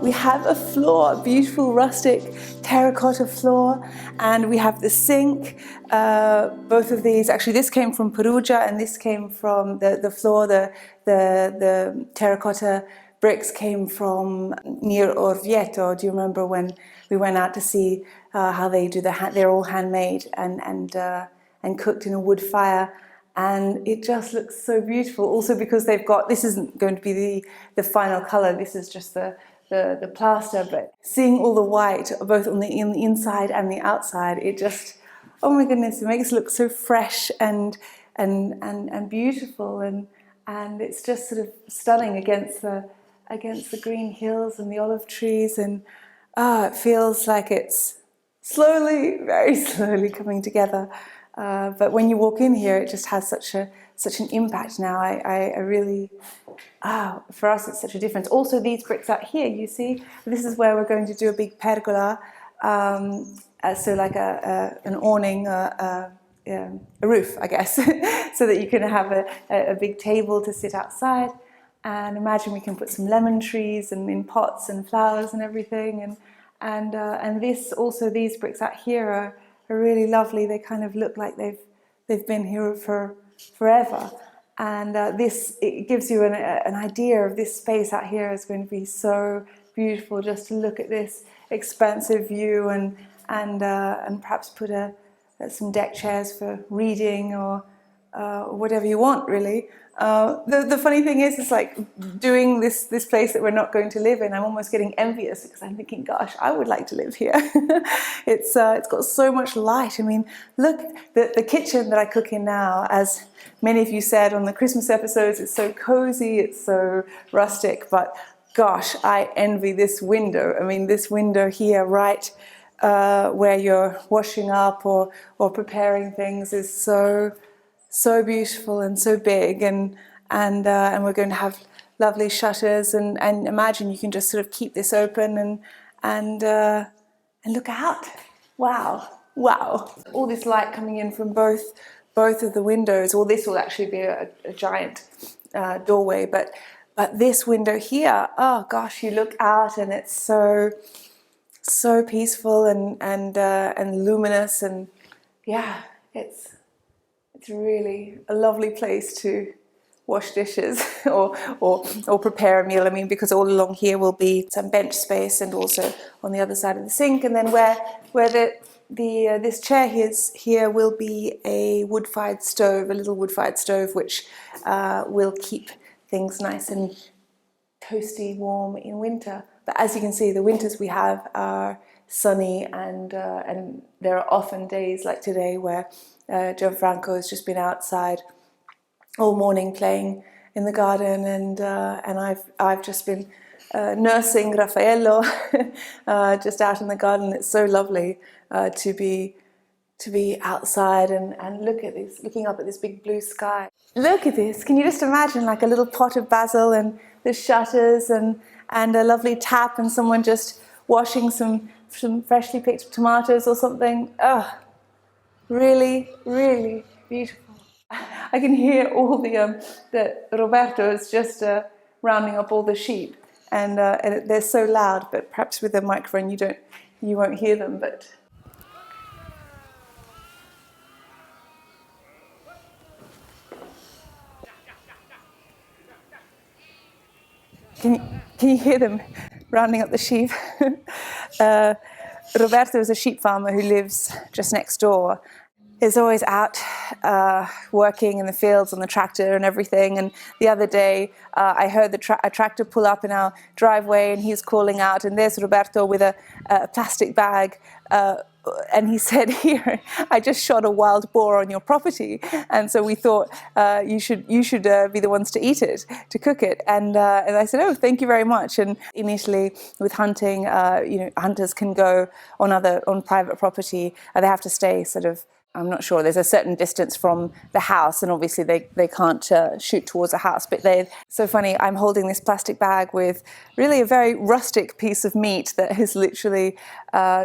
we have a floor, a beautiful rustic terracotta floor, and we have the sink. Both of these, actually this came from Perugia and this came from the floor, the terracotta bricks came from near Orvieto. Do you remember when we went out to see how they do they're all handmade and cooked in a wood fire, and it just looks so beautiful. Also because they've got, this isn't going to be the final color, this is just the plaster, but seeing all the white both on the inside and the outside, it just, oh my goodness, it makes it look so fresh and beautiful, and it's just sort of stunning against the green hills and the olive trees, and it feels like it's slowly, very slowly coming together. But when you walk in here, it just has such an impact now. I really, for us, it's such a difference. Also, these bricks out here, you see, this is where we're going to do a big pergola, so like an awning, a roof, I guess, so that you can have a big table to sit outside. And imagine we can put some lemon trees and in pots and flowers and everything. And this, also these bricks out here are really lovely. They kind of look like they've been here for forever. And it gives you an idea of this space out here is going to be so beautiful, just to look at this expansive view and perhaps put some deck chairs for reading or whatever you want, really. The funny thing is, it's like doing this place that we're not going to live in, I'm almost getting envious because I'm thinking, gosh, I would like to live here. It's got so much light. I mean, look, the kitchen that I cook in now, as many of you said on the Christmas episodes, it's so cozy, it's so rustic, but gosh, I envy this window. I mean, this window here, right where you're washing up or preparing things, is so beautiful and so big, and we're going to have lovely shutters, and imagine you can just sort of keep this open and look out. Wow. All this light coming in from both of the windows. Well, this will actually be a giant doorway, but this window here, oh gosh, you look out and it's so peaceful and luminous, and yeah, it's really a lovely place to wash dishes or prepare a meal. I mean, because all along here will be some bench space, and also on the other side of the sink, and then where this chair here will be a wood-fired stove, a little wood-fired stove, which will keep things nice and toasty warm in winter. But as you can see, the winters we have are sunny, and there are often days like today where Gianfranco has just been outside all morning playing in the garden, and I've just been nursing Raffaello just out in the garden. It's so lovely to be outside and looking up at this big blue sky. Look at this! Can you just imagine, like a little pot of basil and the shutters and a lovely tap and someone just washing some freshly picked tomatoes or something. Oh, really, really beautiful. I can hear all that Roberto is just rounding up all the sheep, and they're so loud. But perhaps with the microphone you won't hear them. But can you hear them rounding up the sheep? Roberto is a sheep farmer who lives just next door. Is always out working in the fields on the tractor and everything. And the other day, I heard a tractor pull up in our driveway, and he's calling out. And there's Roberto with a plastic bag, and he said, "Here, I just shot a wild boar on your property, and so we thought you should be the ones to eat it, to cook it." And I said, "Oh, thank you very much." And in Italy, with hunting, hunters can go on private property. They have to stay sort of, I'm not sure, there's a certain distance from the house, and obviously they can't shoot towards a house. But so funny, I'm holding this plastic bag with really a very rustic piece of meat that has literally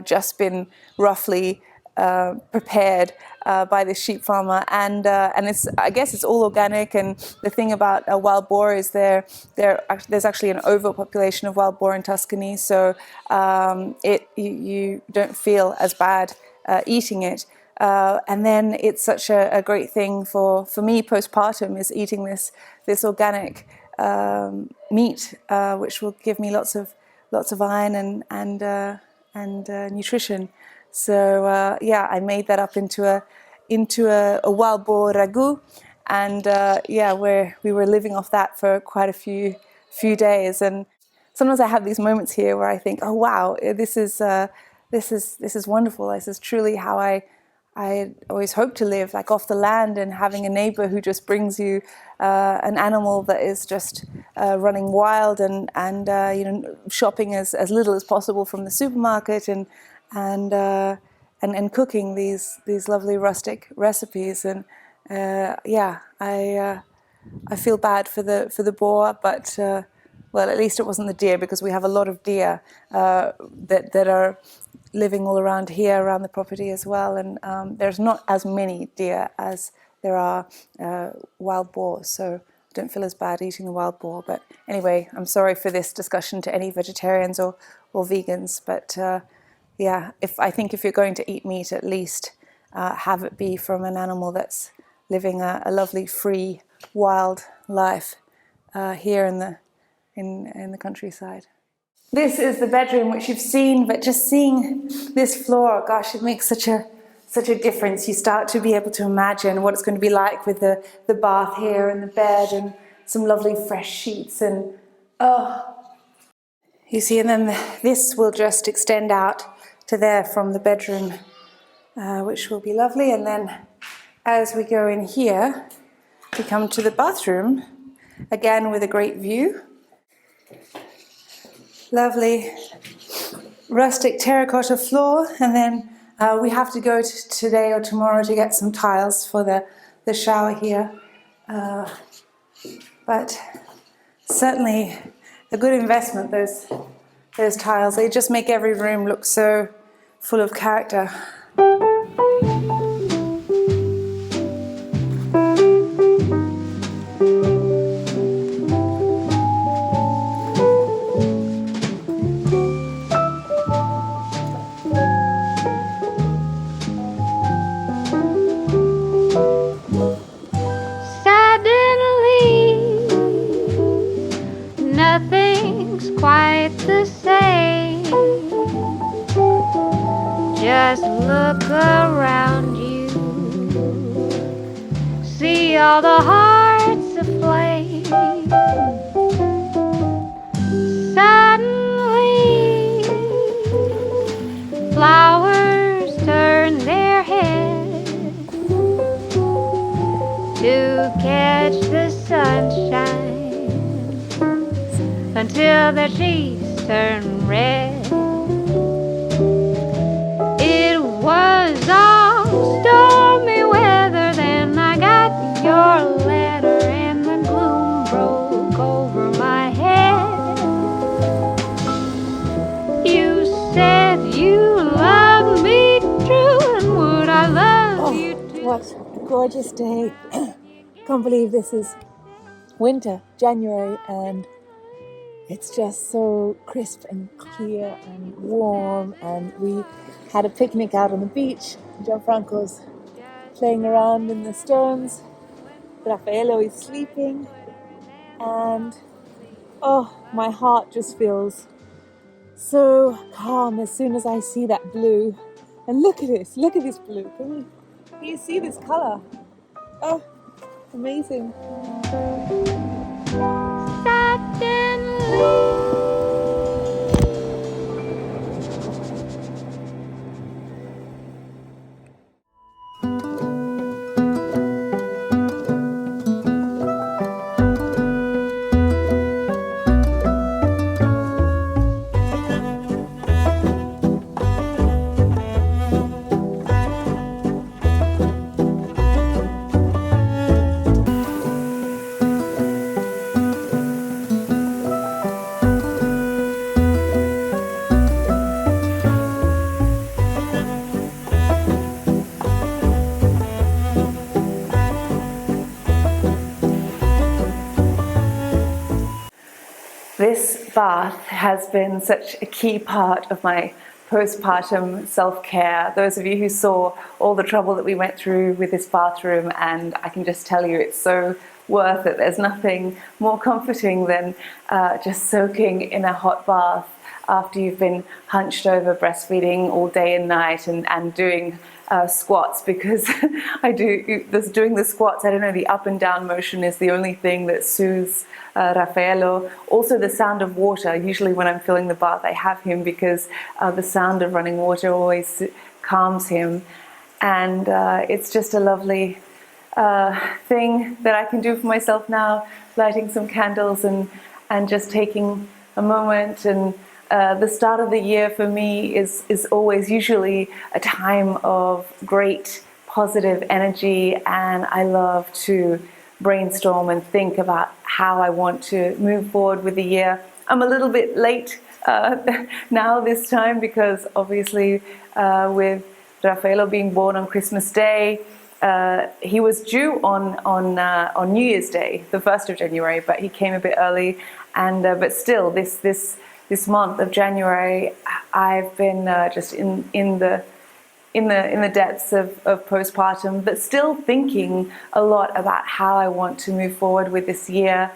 just been roughly prepared by this sheep farmer, and I guess it's all organic. And the thing about wild boar is there's actually an overpopulation of wild boar in Tuscany, so you don't feel as bad eating it. And then it's such a great thing for me postpartum, is eating this organic meat, which will give me lots of iron and nutrition. So yeah, I made that up into a wild boar ragu, and yeah, we were living off that for quite a few days. And sometimes I have these moments here where I think, oh wow, this is wonderful. This is truly how I always hope to live, like off the land, and having a neighbor who just brings you an animal that is just running wild, and you know, shopping as little as possible from the supermarket, and cooking these lovely rustic recipes. And yeah, I feel bad for the boar, but well, at least it wasn't the deer, because we have a lot of deer that are living all around here, around the property as well. And there's not as many deer as there are wild boars, so I don't feel as bad eating the wild boar. But anyway, I'm sorry for this discussion to any vegetarians or vegans, but yeah, I think if you're going to eat meat, at least have it be from an animal that's living a lovely, free, wild life here in the countryside. This is the bedroom, which you've seen, but just seeing this floor, gosh, it makes such a difference. You start to be able to imagine what it's going to be like with the bath here and the bed and some lovely fresh sheets, and oh, you see, and then this will just extend out to there from the bedroom, which will be lovely. And then as we go in here, we come to the bathroom, again with a great view. Lovely rustic terracotta floor, and then we have to go today or tomorrow to get some tiles for the shower here. But certainly a good investment, those tiles. They just make every room look so full of character. Nothing's quite the same. Just look around you, see all the hearts aflame. Suddenly, flowers turn their heads to catch the sunshine, until their cheeks turn red. It was all stormy weather, then I got your letter and the gloom broke over my head. You said you loved me true, and would I love you too? What a gorgeous day. Can't believe this is winter, January, and it's just so crisp and clear and warm. And we had a picnic out on the beach. Gianfranco's playing around in the stones. Raffaello is sleeping. And oh, my heart just feels so calm as soon as I see that blue. And look at this blue. Can you see this color? Oh, amazing. This bath has been such a key part of my postpartum self-care. Those of you who saw all the trouble that we went through with this bathroom, and I can just tell you it's so worth it. There's nothing more comforting than just soaking in a hot bath after you've been hunched over breastfeeding all day and night and doing squats, because doing the squats, I don't know, the up and down motion is the only thing that soothes Raffaello. Also the sound of water. Usually when I'm filling the bath I have him, because the sound of running water always calms him, and it's just a lovely thing that I can do for myself now, lighting some candles and just taking a moment. And the start of the year for me is always usually a time of great positive energy, and I love to brainstorm and think about how I want to move forward with the year. I'm a little bit late now this time, because obviously with Raffaello being born on Christmas Day, he was due on New Year's Day, the 1st of January, but he came a bit early. And but still, this month of January, I've been just in the depths of postpartum, but still thinking a lot about how I want to move forward with this year.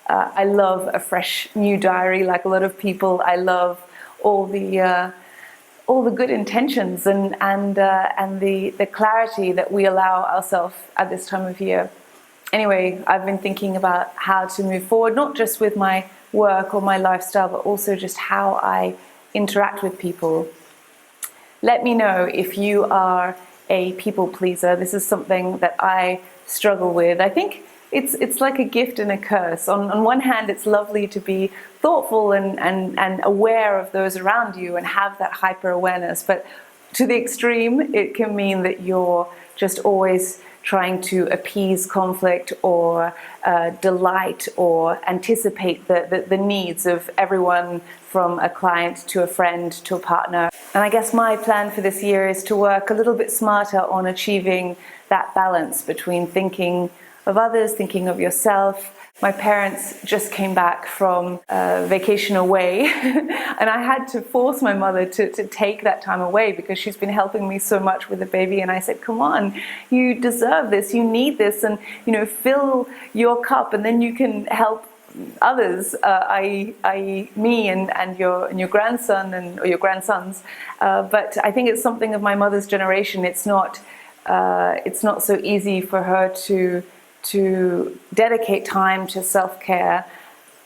I love a fresh new diary, like a lot of people. I love all the good intentions and the clarity that we allow ourselves at this time of year. Anyway, I've been thinking about how to move forward, not just with my work or my lifestyle, but also just how I interact with people. Let me know if you are a people pleaser. This is something that I struggle with. I think it's like a gift and a curse. On one hand, it's lovely to be thoughtful and aware of those around you and have that hyper awareness, but to the extreme, it can mean that you're just always trying to appease conflict or delight or anticipate the needs of everyone, from a client to a friend to a partner. And I guess my plan for this year is to work a little bit smarter on achieving that balance between thinking of others, thinking of yourself. My parents just came back from vacation away and I had to force my mother to take that time away, because she's been helping me so much with the baby. And I said, come on, you deserve this, you need this, and fill your cup, and then you can help others, i.e. me and your grandson or your grandsons. But I think it's something of my mother's generation. It's not so easy for her to dedicate time to self-care.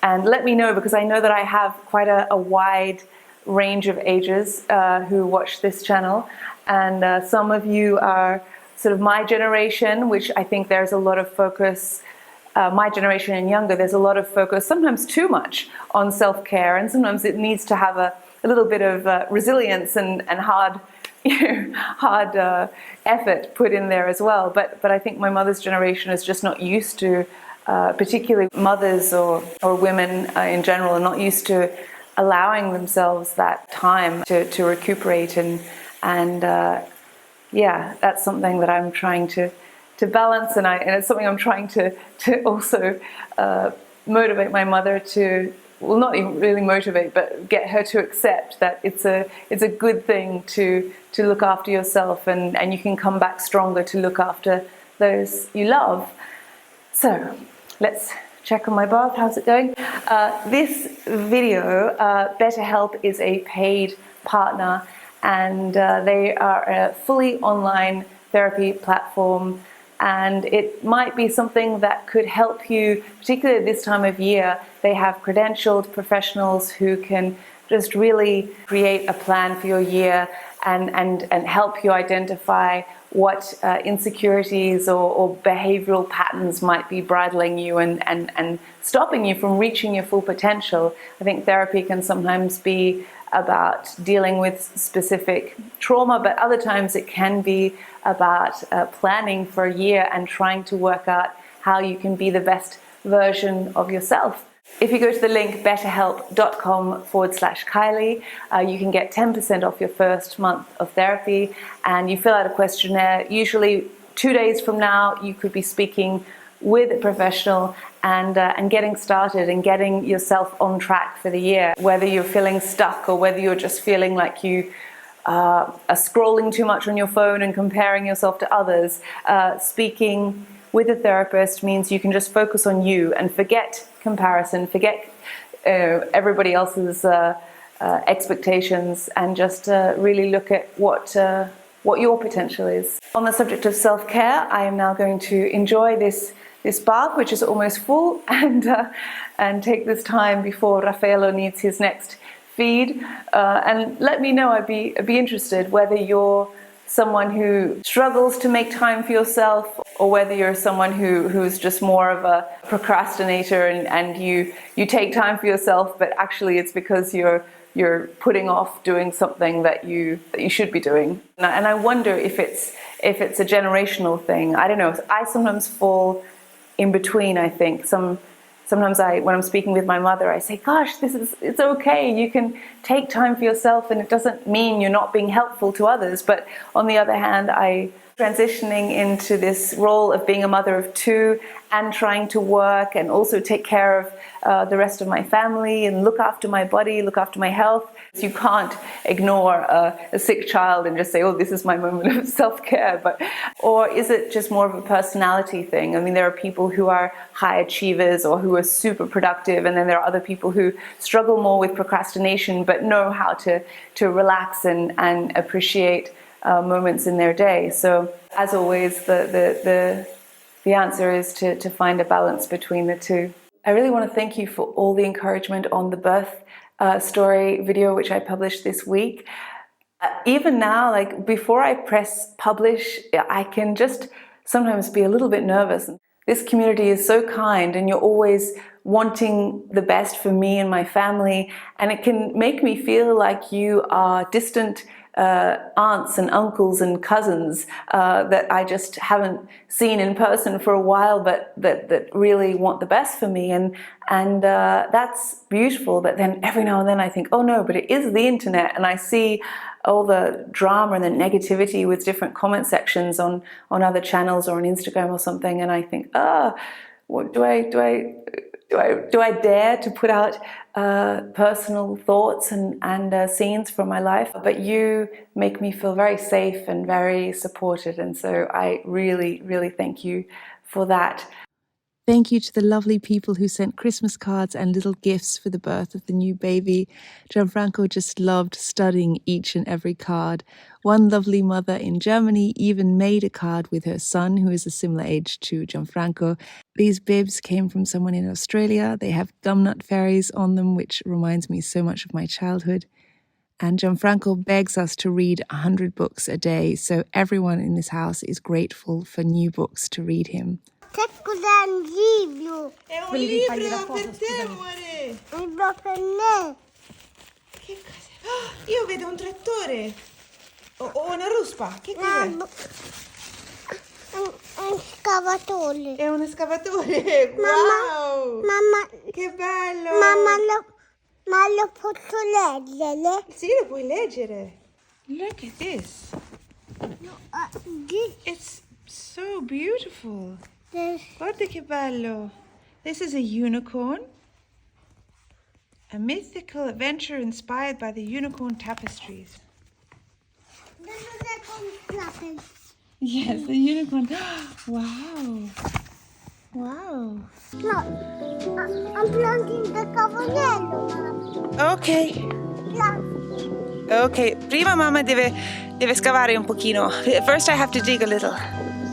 And let me know, because I know that I have quite a wide range of ages who watch this channel, and some of you are sort of my generation, which I think there's a lot of focus, my generation and younger, there's a lot of focus, sometimes too much, on self-care, and sometimes it needs to have a little bit of resilience and hard effort put in there as well. But I think my mother's generation is just not used to, particularly mothers or women in general, are not used to allowing themselves that time to recuperate, and yeah, that's something that I'm trying to balance, and it's something I'm trying to also motivate my mother to. Well, not even really motivate, but get her to accept that it's a good thing to look after yourself, and you can come back stronger to look after those you love. So let's check on my bath. How's it going? This video, BetterHelp is a paid partner, and they are a fully online therapy platform. And it might be something that could help you, particularly this time of year. They have credentialed professionals who can just really create a plan for your year and help you identify what insecurities or behavioral patterns might be bridling you and stopping you from reaching your full potential. I think therapy can sometimes be about dealing with specific trauma, but other times it can be about planning for a year and trying to work out how you can be the best version of yourself. If you go to the link betterhelp.com/Kylie, you can get 10% off your first month of therapy, and you fill out a questionnaire. Usually 2 days from now, you could be speaking with a professional and getting started and getting yourself on track for the year. Whether you're feeling stuck or whether you're just feeling like you are scrolling too much on your phone and comparing yourself to others, speaking with a therapist means you can just focus on you and forget comparison, forget everybody else's expectations, and just really look at what your potential is. On the subject of self-care, I am now going to enjoy this bath, which is almost full, and take this time before Raffaello needs his next feed. And let me know, I'd be interested whether you're someone who struggles to make time for yourself, or whether you're someone who's just more of a procrastinator and you take time for yourself, but actually it's because you're putting off doing something that you should be doing. And I wonder if it's a generational thing. I don't know. I sometimes fall in between, I think. Sometimes when I'm speaking with my mother, I say, gosh, it's okay. You can take time for yourself, and it doesn't mean you're not being helpful to others. But on the other hand, transitioning into this role of being a mother of two and trying to work and also take care of the rest of my family and look after my body, look after my health. So you can't ignore a sick child and just say, oh, this is my moment of self-care. Or is it just more of a personality thing? I mean, there are people who are high achievers or who are super productive, and then there are other people who struggle more with procrastination but know how to relax and appreciate moments in their day. So as always, the answer is to find a balance between the two. I really want to thank you for all the encouragement on the birth story video, which I published this week. Even now, like before I press publish, I can just sometimes be a little bit nervous. This community is so kind, and you're always wanting the best for me and my family, and it can make me feel like you are distant aunts and uncles and cousins that I just haven't seen in person for a while, but that really want the best for me, and that's beautiful. But then every now and then I think, oh no, but it is the internet, and I see all the drama and the negativity with different comment sections on other channels or on Instagram or something, and I think, what do I dare to put out personal thoughts and scenes from my life? But you make me feel very safe and very supported, and so I really, really thank you for that. Thank you to the lovely people who sent Christmas cards and little gifts for the birth of the new baby. Gianfranco just loved studying each and every card. One lovely mother in Germany even made a card with her son, who is a similar age to Gianfranco. These bibs came from someone in Australia. They have gumnut fairies on them, which reminds me so much of my childhood. And Gianfranco begs us to read 100 books a day, so everyone in this house is grateful for new books to read him. Che cos'è un libro? È un libro per te, amore. Un libro per me. Che cos'è? Oh, io vedo un trattore. O una ruspa. Che cos'è? Un scavatore. È un escavatore. Wow! Mamma, Che bello! ma lo posso leggere? Sì, lo puoi leggere. Look at this. It's so beautiful. Guarda che bello. This is a unicorn. A mythical adventure inspired by the unicorn tapestries. Yes, the unicorn. Wow. Wow. No, I'm planting the cavallello, mamma. Ok. Ok, prima mamma deve scavare un pochino. First I have to dig a little.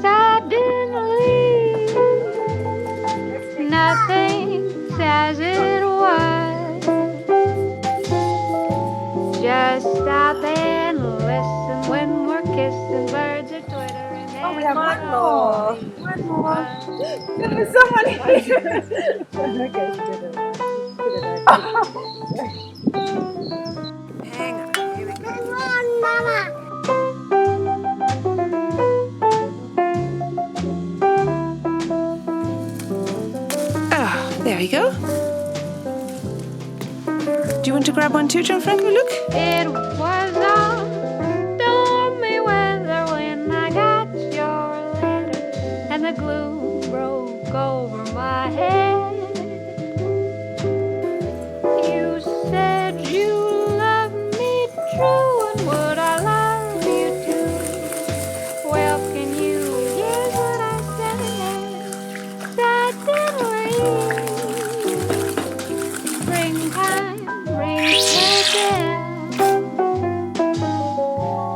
Suddenly, nothing's as it was. Just stop and listen when we're kissing, birds are twittering. Oh, we have one more. One more. There's someone here. Hang on. Here we go. Come on, Mama. There we go. Do you want to grab one too, Gianfranco? Look. It was all stormy weather when I got your letter, and the gloom broke head. You said you loved me true, and would I love you too? Well, can you guess what I said? Suddenly, springtime brings her death.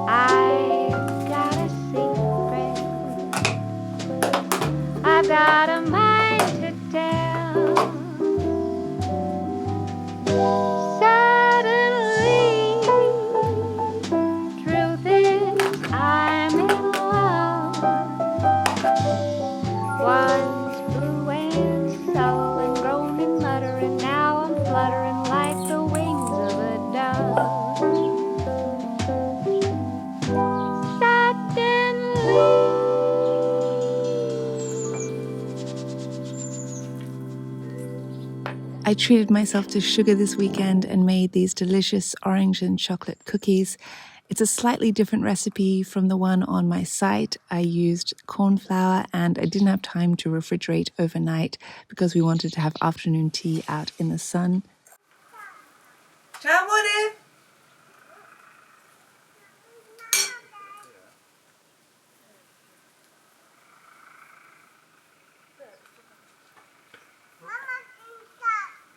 I've got a secret, I've got a mind to tell. Suddenly, truth is, I'm in love. Once blue and sullen, groaning, muttering, now I'm fluttering like the wings of a dove. I treated myself to sugar this weekend and made these delicious orange and chocolate cookies. It's a slightly different recipe from the one on my site. I used corn flour and I didn't have time to refrigerate overnight because we wanted to have afternoon tea out in the sun. Ciao amore.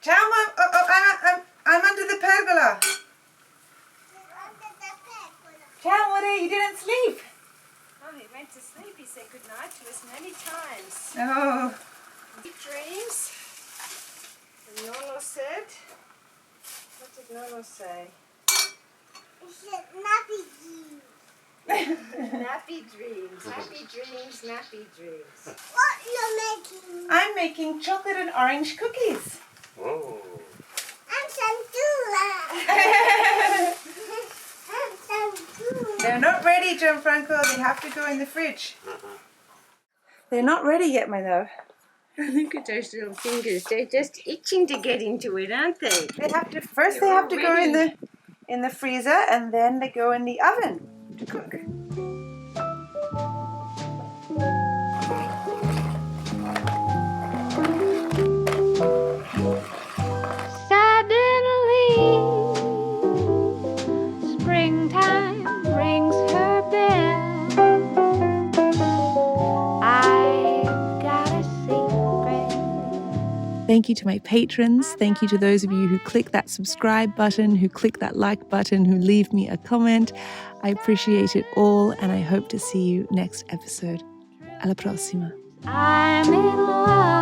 Ciao mom. I'm under the pergola. Ciao amore, you didn't sleep. Oh, he went to sleep. He said goodnight to us many times. Oh. Sweet dreams. And Nolo said, what did Nolo say? Nappy dreams. Nappy dreams. Happy dreams, nappy dreams. What you're making? I'm making chocolate and orange cookies. Whoa. I'm Santula. I'm Santula. They're not ready, Gianfranco. They have to go in the fridge. They're not ready yet, my love. Look at those little fingers. They're just itching to get into it, aren't they? They have to first. They have to go in the freezer, and then they go in the oven to cook. Suddenly, springtime brings her bell. I've got a secret. Thank you to my patrons. Thank you to those of you who click that subscribe button, who click that like button, who leave me a comment. I appreciate it all, and I hope to see you next episode. Alla prossima. I'm in love.